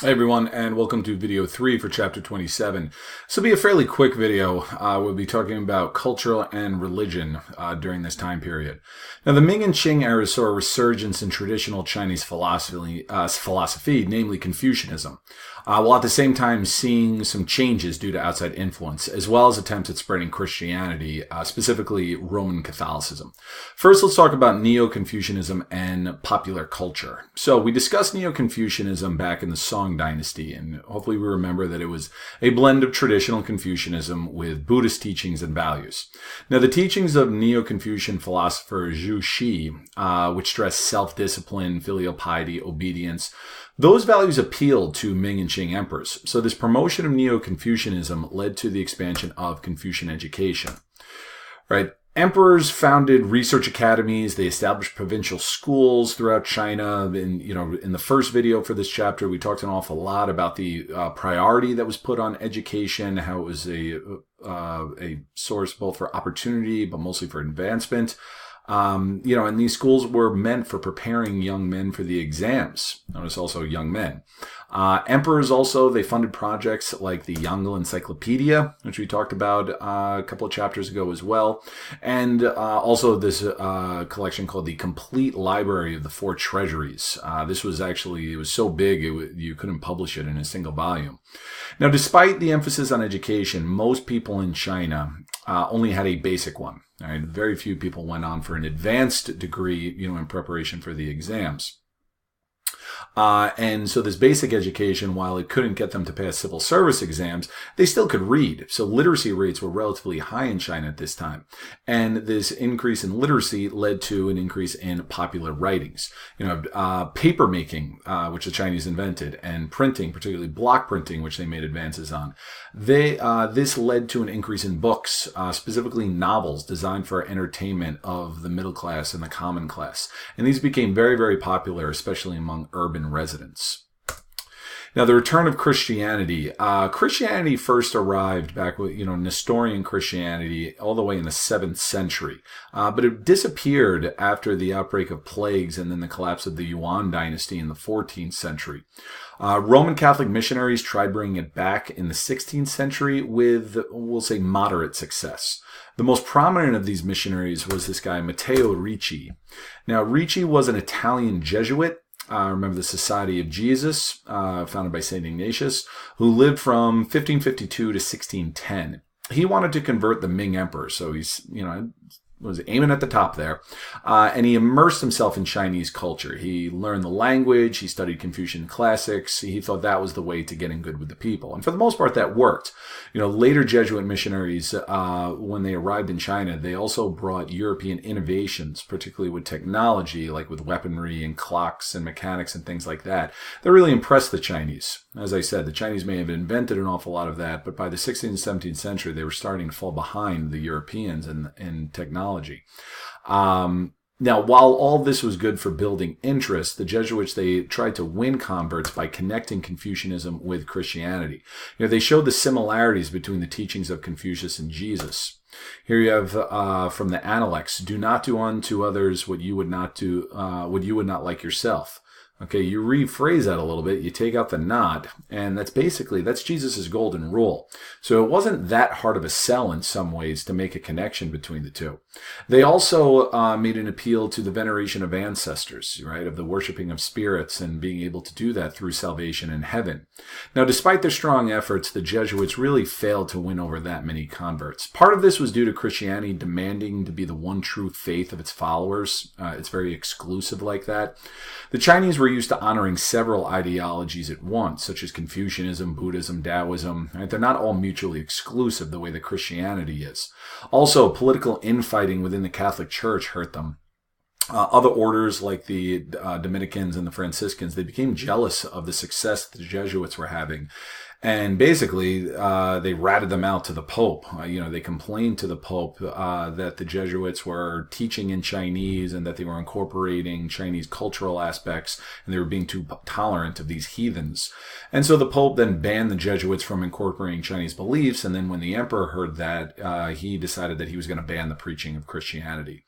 Hey everyone, and welcome to video 3 for chapter 27. This will be a fairly quick video. We'll be talking about culture and religion during this time period. Now, the Ming and Qing eras saw a resurgence in traditional Chinese philosophy, namely Confucianism, while at the same time seeing some changes due to outside influence, as well as attempts at spreading Christianity, specifically Roman Catholicism. First, let's talk about Neo-Confucianism and popular culture. So, we discussed Neo-Confucianism back in the Song Dynasty, and hopefully we remember that it was a blend of traditional Confucianism with Buddhist teachings and values. Now, the teachings of Neo-Confucian philosopher Zhu Xi, which stressed self-discipline, filial piety, obedience, those values appealed to Ming and Qing emperors. So this promotion of Neo-Confucianism led to the expansion of Confucian education. Right? Emperors founded research academies. They established provincial schools throughout China. In the first video for this chapter, we talked an awful lot about the priority that was put on education, how it was a source both for opportunity, but mostly for advancement. And these schools were meant for preparing young men for the exams. Notice also young men. Emperors also, they funded projects like the Yongle Encyclopedia, which we talked about a couple of chapters ago as well. And also this collection called the Complete Library of the Four Treasuries. This was actually, it was so big, you couldn't publish it in a single volume. Now, despite the emphasis on education, most people in China only had a basic one. Right? Very few people went on for an advanced degree, in preparation for the exams. And so this basic education, while it couldn't get them to pass civil service exams, they still could read. So literacy rates were relatively high in China at this time. And this increase in literacy led to an increase in popular writings. Paper making, which the Chinese invented, and printing, particularly block printing, which they made advances on. This led to an increase in books, specifically novels designed for entertainment of the middle class and the common class. And these became very, very popular, especially among urban residents. Now, the return of Christianity. Christianity first arrived back with, Nestorian Christianity all the way in the 7th century. But it disappeared after the outbreak of plagues and then the collapse of the Yuan dynasty in the 14th century. Roman Catholic missionaries tried bringing it back in the 16th century with, we'll say, moderate success. The most prominent of these missionaries was this guy, Matteo Ricci. Now, Ricci was an Italian Jesuit. Remember the Society of Jesus, founded by St. Ignatius, who lived from 1552 to 1610. He wanted to convert the Ming emperor, so he's, was aiming at the top there, and he immersed himself in Chinese culture. He learned the language, he studied Confucian classics, he thought that was the way to getting good with the people. And for the most part, that worked. Later Jesuit missionaries, when they arrived in China, they also brought European innovations, particularly with technology, like with weaponry and clocks and mechanics and things like that. That really impressed the Chinese. As I said, the Chinese may have invented an awful lot of that, but by the 16th and 17th century, they were starting to fall behind the Europeans in technology. Now, while all this was good for building interest, the Jesuits, they tried to win converts by connecting Confucianism with Christianity. They showed the similarities between the teachings of Confucius and Jesus. Here you have from the Analects: "Do not do unto others what you would not like yourself." Okay, you rephrase that a little bit, you take out the not, and that's Jesus' golden rule. So it wasn't that hard of a sell in some ways to make a connection between the two. They also made an appeal to the veneration of ancestors, right, of the worshiping of spirits and being able to do that through salvation in heaven. Now, despite their strong efforts, the Jesuits really failed to win over that many converts. Part of this was due to Christianity demanding to be the one true faith of its followers. It's very exclusive like that. The Chinese were used to honoring several ideologies at once, such as Confucianism, Buddhism, Taoism. Right? They're not all mutually exclusive the way that Christianity is. Also, political infighting within the Catholic Church hurt them. Other orders like the Dominicans and the Franciscans, they became jealous of the success that the Jesuits were having. And basically, they ratted them out to the Pope. They complained to the Pope that the Jesuits were teaching in Chinese and that they were incorporating Chinese cultural aspects, and they were being too tolerant of these heathens. And so the Pope then banned the Jesuits from incorporating Chinese beliefs. And then when the emperor heard that, he decided that he was going to ban the preaching of Christianity.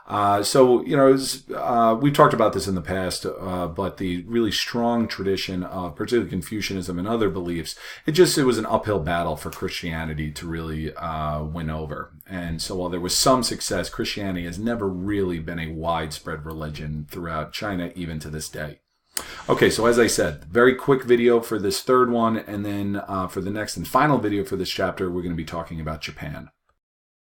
We've talked about this in the past, but the really strong tradition of particularly Confucianism and other beliefs, it was an uphill battle for Christianity to really win over. And so while there was some success, Christianity has never really been a widespread religion throughout China, even to this day. Okay, so as I said, very quick video for this third one, and then for the next and final video for this chapter, we're going to be talking about Japan.